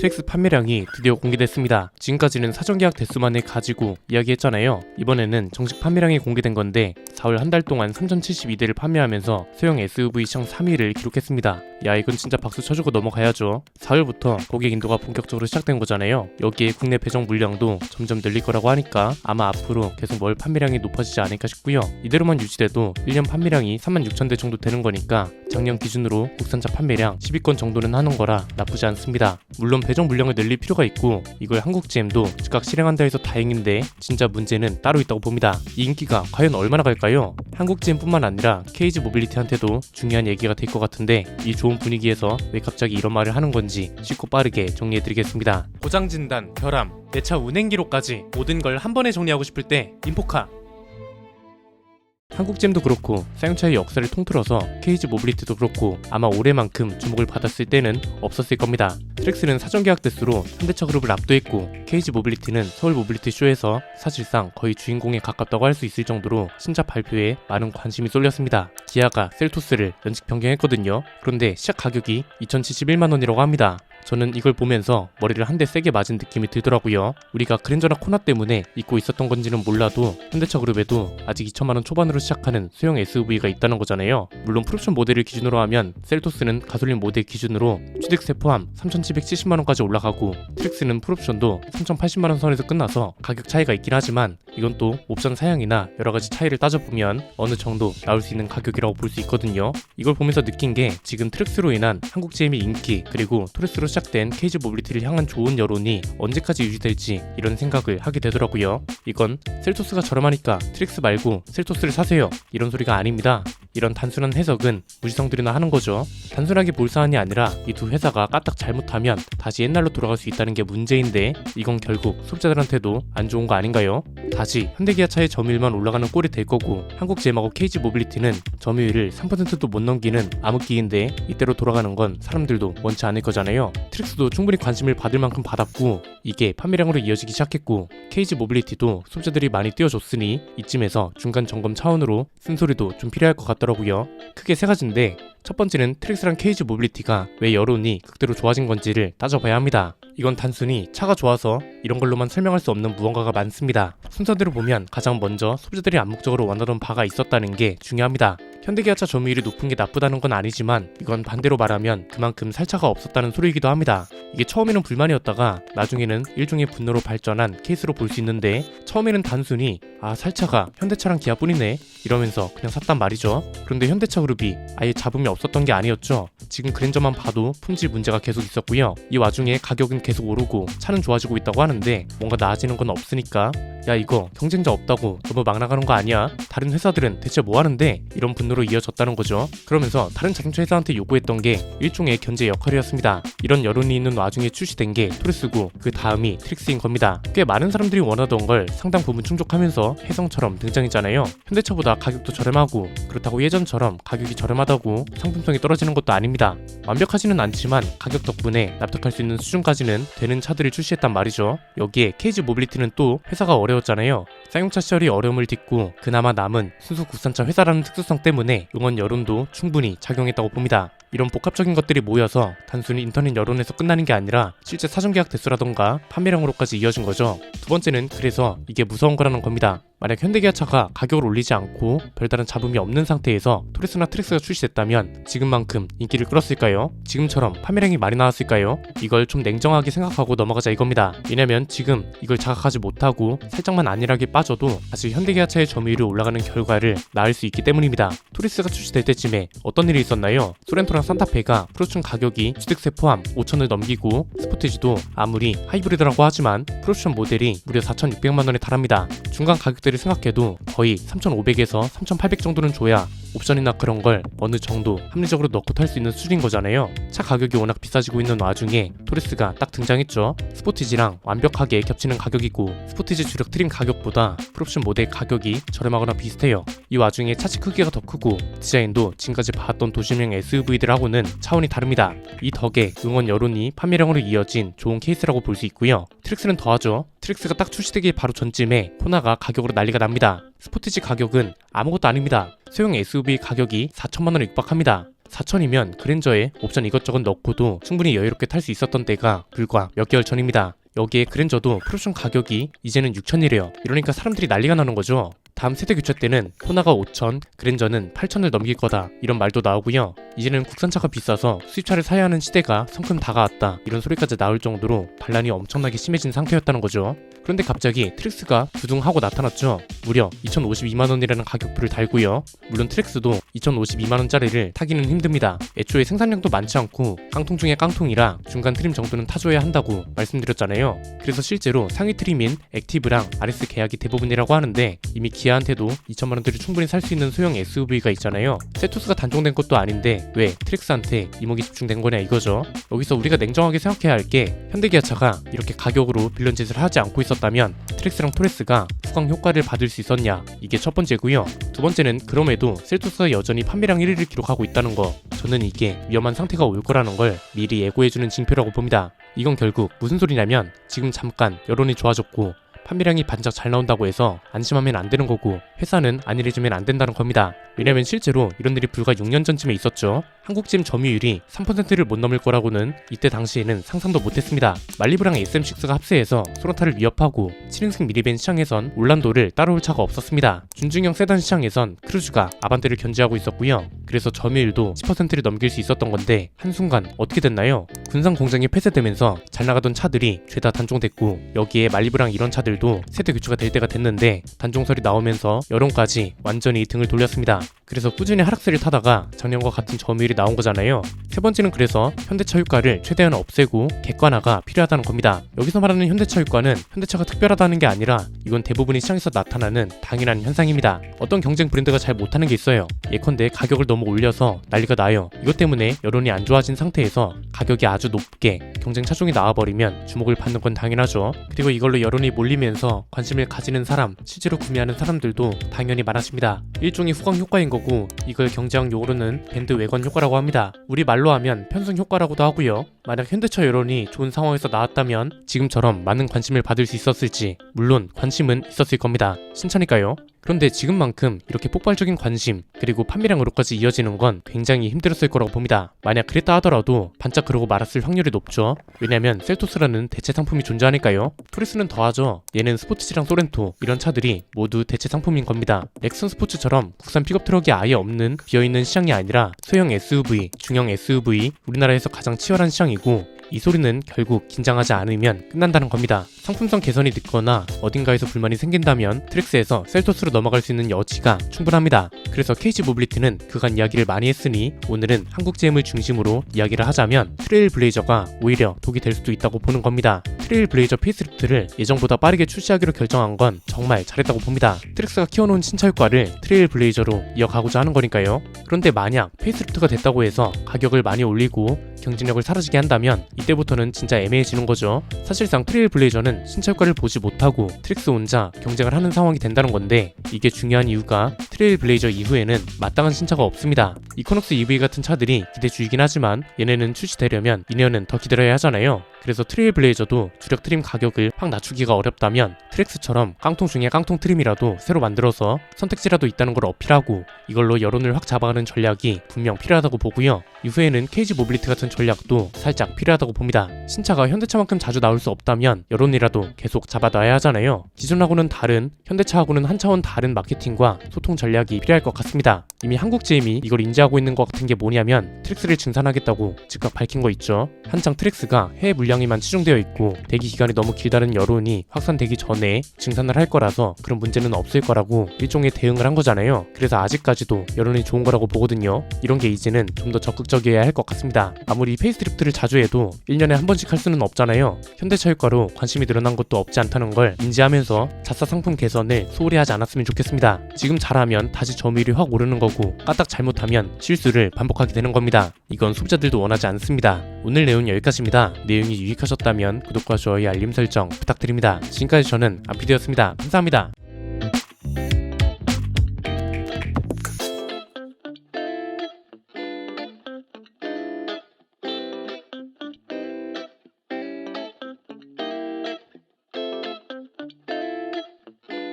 트랙스 판매량이 드디어 공개됐습니다. 지금까지는 사전계약 대수만을 가지고 이야기했잖아요. 이번에는 정식 판매량이 공개된 건데 4월 한 달 동안 3072대를 판매하면서 소형 SUV 시장 3위를 기록했습니다. 야, 이건 진짜 박수 쳐주고 넘어가야죠. 4월부터 고객 인도가 본격적으로 시작된 거잖아요. 여기에 국내 배정 물량도 점점 늘릴 거라고 하니까 아마 앞으로 계속 월 판매량이 높아지지 않을까 싶고요. 이대로만 유지돼도 1년 판매량이 36,000대 정도 되는 거니까 작년 기준으로 국산차 판매량 10위권 정도는 하는 거라 나쁘지 않습니다. 물론 배정 물량을 늘릴 필요가 있고 이걸 한국 GM도 즉각 실행한다 해서 다행인데 진짜 문제는 따로 있다고 봅니다. 이 인기가 과연 얼마나 갈까요? 한국 GM뿐만 아니라 KG 모빌리티한테도 중요한 얘기가 될 것 같은데 이 좋은 분위기에서 왜 갑자기 이런 말을 하는 건지 쉽고 빠르게 정리해드리겠습니다. 고장 진단, 결함, 내 차 운행 기록까지 모든 걸 한 번에 정리하고 싶을 때 인포카. 한국 GM도 그렇고 사용차의 역사를 통틀어서 KG 모빌리티도 그렇고 아마 올해만큼 주목을 받았을 때는 없었을 겁니다. 트랙스는 사전계약 대수로 현대차 그룹을 압도했고 KG 모빌리티는 서울 모빌리티 쇼에서 사실상 거의 주인공에 가깝다고 할 수 있을 정도로 신차 발표에 많은 관심이 쏠렸습니다. 기아가 셀토스를 연식 변경했거든요. 그런데 시작 가격이 2,071만 원이라고 합니다. 저는 이걸 보면서 머리를 한 대 세게 맞은 느낌이 들더라고요. 우리가 그랜저나 코나 때문에 잊고 있었던 건지는 몰라도 현대차 그룹에도 아직 2천만 원 초반으로 시작하는 소형 SUV가 있다는 거잖아요. 물론 프로옵션 모델을 기준으로 하면 셀토스는 가솔린 모델 기준으로 취득세 포함 3,770만 원까지 올라가고 트랙스는 풀옵션도 3,080만 원 선에서 끝나서 가격 차이가 있긴 하지만 이건 또 옵션 사양이나 여러가지 차이를 따져보면 어느 정도 나올 수 있는 가격이라고 볼 수 있거든요. 이걸 보면서 느낀 게 지금 트랙스로 인한 한국 GM의 인기 그리고 토레스로 시작된 KG 모빌리티를 향한 좋은 여론이 언제까지 유지될지 이런 생각을 하게 되더라고요. 이건 셀토스가 저렴하니까 트랙스 말고 셀토스를 사세요 이런 소리가 아닙니다. 이런 단순한 해석은 무지성들이나 하는 거죠. 단순하게 볼 사안이 아니라 이 두 회사가 까딱 잘못하면 다시 옛날로 돌아갈 수 있다는 게 문제인데 이건 결국 소비자들한테도 안 좋은 거 아닌가요? 다시 현대기아차의 점유율만 올라가는 꼴이 될 거고 한국 GM하고 KG 모빌리티는 점유율을 3%도 못 넘기는 암흑기인데 이대로 돌아가는 건 사람들도 원치 않을 거잖아요. 트랙스도 충분히 관심을 받을 만큼 받았고 이게 판매량으로 이어지기 시작했고 KG 모빌리티도 소비자들이 많이 띄워줬으니 이쯤에서 중간 점검 차원으로 쓴소리도 좀 필요할 것 같더라고요. 크게 세 가지인데 첫 번째는 트랙스랑 KG 모빌리티가 왜 여론이 극대로 좋아진 건지를 따져봐야 합니다. 이건 단순히 차가 좋아서 이런 걸로만 설명할 수 없는 무언가가 많습니다. 순서대로 보면 가장 먼저 소비자들이 암묵적으로 원하던 바가 있었다는 게 중요합니다. 현대기아차 점유율이 높은 게 나쁘다는 건 아니지만 이건 반대로 말하면 그만큼 살차가 없었다는 소리이기도 합니다. 이게 처음에는 불만이었다가 나중에는 일종의 분노로 발전한 케이스로 볼 수 있는데 처음에는 단순히 살차가 현대차랑 기아뿐이네 이러면서 그냥 샀단 말이죠. 그런데 현대차 그룹이 아예 잡음이 없었던 게 아니었죠. 지금 그랜저만 봐도 품질 문제가 계속 있었고요. 이 와중에 가격은 계속 오르고 차는 좋아지고 있다고 하는데 뭔가 나아지는 건 없으니까 야 이거 경쟁자 없다고 너무 막 나가는 거 아니야? 다른 회사들은 대체 뭐 하는데? 이런 분노로 이어졌다는 거죠. 그러면서 다른 자동차 회사한테 요구했던 게 일종의 견제 역할이었습니다. 이런 여론이 있는 와중에 출시된 게 토레스고 그 다음이 트랙스인 겁니다. 꽤 많은 사람들이 원하던 걸 상당 부분 충족하면서 혜성처럼 등장했잖아요. 현대차보다 가격도 저렴하고 그렇다고 예전처럼 가격이 저렴하다고 상품성이 떨어지는 것도 아닙니다. 완벽하지는 않지만 가격 덕분에 납득할 수 있는 수준까지는 되는 차들을 출시했단 말이죠. 여기에 KG 모빌리티는 또 회사가 어려웠잖아요. 사용차 시절이 어려움을 딛고 그나마 남은 순수 국산차 회사라는 특수성 때문에 응원 여론도 충분히 작용했다고 봅니다. 이런 복합적인 것들이 모여서 단순히 인터넷 여론에서 끝나는 게 아니라 실제 사전계약 대수라던가 판매량으로까지 이어진 거죠. 두 번째는 그래서 이게 무서운 거라는 겁니다. 만약 현대기아차가 가격을 올리지 않고 별다른 잡음이 없는 상태에서 토레스나 트랙스가 출시됐다면 지금만큼 인기를 끌었을까요? 지금처럼 판매량이 많이 나왔을까요? 이걸 좀 냉정하게 생각하고 넘어가자 이겁니다. 왜냐면 지금 이걸 자각하지 못하고 살짝만 안일하게 빠져도 아직 현대기아차의 점유율이 올라가는 결과를 낳을 수 있기 때문입니다. 토레스가 출시될 때쯤에 어떤 일이 있었나요? 소렌토랑 산타페가 프로옵션 가격이 취득세 포함 5천을 넘기고 스포티지도 아무리 하이브리드라고 하지만 프로옵션 모델이 무려 4,600만 원에 달합니다. 중간 가격대를 생각해도 거의 3,500에서 3,800 정도는 줘야 옵션이나 그런 걸 어느 정도 합리적으로 넣고 탈 수 있는 수준인 거잖아요. 차 가격이 워낙 비싸지고 있는 와중에 토레스가 딱 등장했죠. 스포티지랑 완벽하게 겹치는 가격이고 스포티지 주력 트림 가격보다 풀옵션 모델 가격이 저렴하거나 비슷해요. 이 와중에 차체 크기가 더 크고 디자인도 지금까지 봐왔던 도심형 SUV들하고는 차원이 다릅니다. 이 덕에 응원 여론이 판매량으로 이어진 좋은 케이스라고 볼 수 있고요. 트랙스는 더하죠. 트랙스가 딱 출시되기 바로 전쯤에 코나가 가격으로 난리가 납니다. 스포티지 가격은 아무것도 아닙니다. 소형 SUV 가격이 4천만 원을 육박합니다. 4,000이면 그랜저에 옵션 이것저것 넣고도 충분히 여유롭게 탈 수 있었던 때가 불과 몇 개월 전입니다. 여기에 그랜저도 풀옵션 가격이 이제는 6,000이래요. 이러니까 사람들이 난리가 나는 거죠. 다음 세대 교체 때는 호나가 5,000, 그랜저는 8,000을 넘길 거다 이런 말도 나오고요. 이제는 국산차가 비싸서 수입차를 사야 하는 시대가 성큼 다가왔다 이런 소리까지 나올 정도로 반란이 엄청나게 심해진 상태였다는 거죠. 그런데 갑자기 트랙스가 두둥하고 나타났죠. 무려 2,052만원이라는 가격표를 달고요. 물론 트랙스도 2,052만원짜리를 타기는 힘듭니다. 애초에 생산량도 많지 않고 깡통 중에 깡통이라 중간 트림 정도는 타줘야 한다고 말씀드렸잖아요. 그래서 실제로 상위 트림인 액티브랑 RS 계약이 대부분이라고 하는데 이미 기아한테도 2천만원대로 충분히 살 수 있는 소형 SUV가 있잖아요. 세토스가 단종된 것도 아닌데 왜 트랙스한테 이목이 집중된 거냐 이거죠. 여기서 우리가 냉정하게 생각해야 할 게 현대기아차가 이렇게 가격으로 빌런 짓을 하지 않고 있었다면 트랙스랑 토레스가 후광 효과를 받을 수 있었냐, 이게 첫 번째고요. 두 번째는 그럼에도 셀토스가 여전히 판매량 1위를 기록하고 있다는 거, 저는 이게 위험한 상태가 올 거라는 걸 미리 예고해주는 징표라고 봅니다. 이건 결국 무슨 소리냐면 지금 잠깐 여론이 좋아졌고 판매량이 반짝 잘 나온다고 해서 안심하면 안 되는 거고 회사는 안일해지면 안 된다는 겁니다. 왜냐면 실제로 이런 일이 불과 6년 전쯤에 있었죠. 한국찜 점유율이 3%를 못 넘을 거라고는 이때 당시에는 상상도 못했습니다. 말리부랑 SM6가 합세해서 소나타를 위협하고 7인승 미니밴 시장에선 올란도를 따라올 차가 없었습니다. 준중형 세단 시장에선 크루즈가 아반떼를 견제하고 있었고요. 그래서 점유율도 10%를 넘길 수 있었던 건데 한순간 어떻게 됐나요? 군산 공장이 폐쇄되면서 잘 나가던 차들이 죄다 단종됐고 여기에 말리부랑 이런 차들도 세대 교체가 될 때가 됐는데 단종설이 나오면서 여론까지 완전히 등을 돌렸습니다. 그래서 꾸준히 하락세를 타다가 작년과 같은 점유율이 나온 거잖아요. 세 번째는 그래서 현대차 유가를 최대한 없애고 객관화가 필요하다는 겁니다. 여기서 말하는 현대차 유가는 현대차가 특별하다는 게 아니라 이건 대부분의 시장에서 나타나는 당연한 현상입니다. 어떤 경쟁 브랜드가 잘 못하는 게 있어요. 예컨대 가격을 너무 올려서 난리가 나요. 이것 때문에 여론이 안 좋아진 상태에서 가격이 아주 높게 경쟁 차종이 나와버리면 주목을 받는 건 당연하죠. 그리고 이걸로 여론이 몰리면서 관심을 가지는 사람, 실제로 구매하는 사람들도 당연히 많아집니다. 일종의 후광 효과인 거고 이걸 경제학 용어로는 밴드 외관 효과라고 합니다. 우리 말로 하면 편승 효과라고도 하고요. 만약 현대차 여론이 좋은 상황에서 나왔다면 지금처럼 많은 관심을 받을 수 있었을지, 물론 관심은 있었을 겁니다. 신차니까요. 그런데 지금만큼 이렇게 폭발적인 관심 그리고 판매량으로까지 이어지는 건 굉장히 힘들었을 거라고 봅니다. 만약 그랬다 하더라도 반짝 그러고 말았을 확률이 높죠. 왜냐면 셀토스라는 대체 상품이 존재하니까요. 토레스는 더하죠. 얘는 스포츠지랑 소렌토 이런 차들이 모두 대체 상품인 겁니다. 넥슨 스포츠처럼 국산 픽업 트럭이 아예 없는 비어있는 시장이 아니라 소형 SUV, 중형 SUV 우리나라에서 가장 치열한 시장이고 이 소리는 결국 긴장하지 않으면 끝난다는 겁니다. 상품성 개선이 늦거나 어딘가에서 불만이 생긴다면 트랙스에서 셀토스로 넘어갈 수 있는 여지가 충분합니다. 그래서 KG 모빌리티는 그간 이야기를 많이 했으니 오늘은 한국 GM을 중심으로 이야기를 하자면 트레일 블레이저가 오히려 독이 될 수도 있다고 보는 겁니다. 트레일 블레이저 페이스리프트를 예정보다 빠르게 출시하기로 결정한 건 정말 잘했다고 봅니다. 트랙스가 키워놓은 신차 효과를 트레일 블레이저로 이어가고자 하는 거니까요. 그런데 만약 페이스리프트가 됐다고 해서 가격을 많이 올리고 경쟁력을 사라지게 한다면 이때부터는 진짜 애매해지는 거죠. 사실상 트레일 블레이저는 신차 효과를 보지 못하고 트랙스 혼자 경쟁을 하는 상황이 된다는 건데 이게 중요한 이유가 트레일 블레이저 이후에는 마땅한 신차가 없습니다. 이코녹스 EV 같은 차들이 기대주이긴 하지만 얘네는 출시되려면 2년은 더 기다려야 하잖아요. 그래서 트레일 블레이저도 주력 트림 가격을 확 낮추기가 어렵다면 트랙스처럼 깡통 중에 깡통 트림이라도 새로 만들어서 선택지라도 있다는 걸 어필하고 이걸로 여론을 확 잡아가는 전략이 분명 필요하다고 보고요. 이후에는 KG 모빌리티 같은 전략도 살짝 필요하다고 봅니다. 신차가 현대차만큼 자주 나올 수 없다면 여론이라도 계속 잡아놔야 하잖아요. 기존하고는 다른, 현대차하고는 한 차원 다른 마케팅과 소통 전략이 필요할 것 같습니다. 이미 한국 GM이 이걸 인지하고 있는 것 같은 게 뭐냐면 트랙스를 증산하겠다고 즉각 밝힌 거 있죠. 한창 트랙스가 해외 물량에만 치중되어 있고 대기 기간이 너무 길다는 여론이 확산되기 전에 증산을 할 거라서 그런 문제는 없을 거라고 일종의 대응을 한 거잖아요. 그래서 아직까지도 여론이 좋은 거라고 보거든요. 이런 게 이제는 좀 더 적극적이어야 할 것 같습니다. 아무리 페이스리프트를 자주 해도 1년에 한 번씩 할 수는 없잖아요. 현대차 효과로 관심이 늘어난 것도 없지 않다는 걸 인지하면서 자사 상품 개선을 소홀히 하지 않았으면 좋겠습니다. 지금 잘하면 다시 점유율이 확 오르는 거고 까딱 잘못하면 실수를 반복하게 되는 겁니다. 이건 소비자들도 원하지 않습니다. 오늘 내용 여기까지입니다. 내용이 유익하셨다면 구독과 좋아요, 알림 설정 부탁드립니다. 지금까지 저는 안피디였습니다. 감사합니다.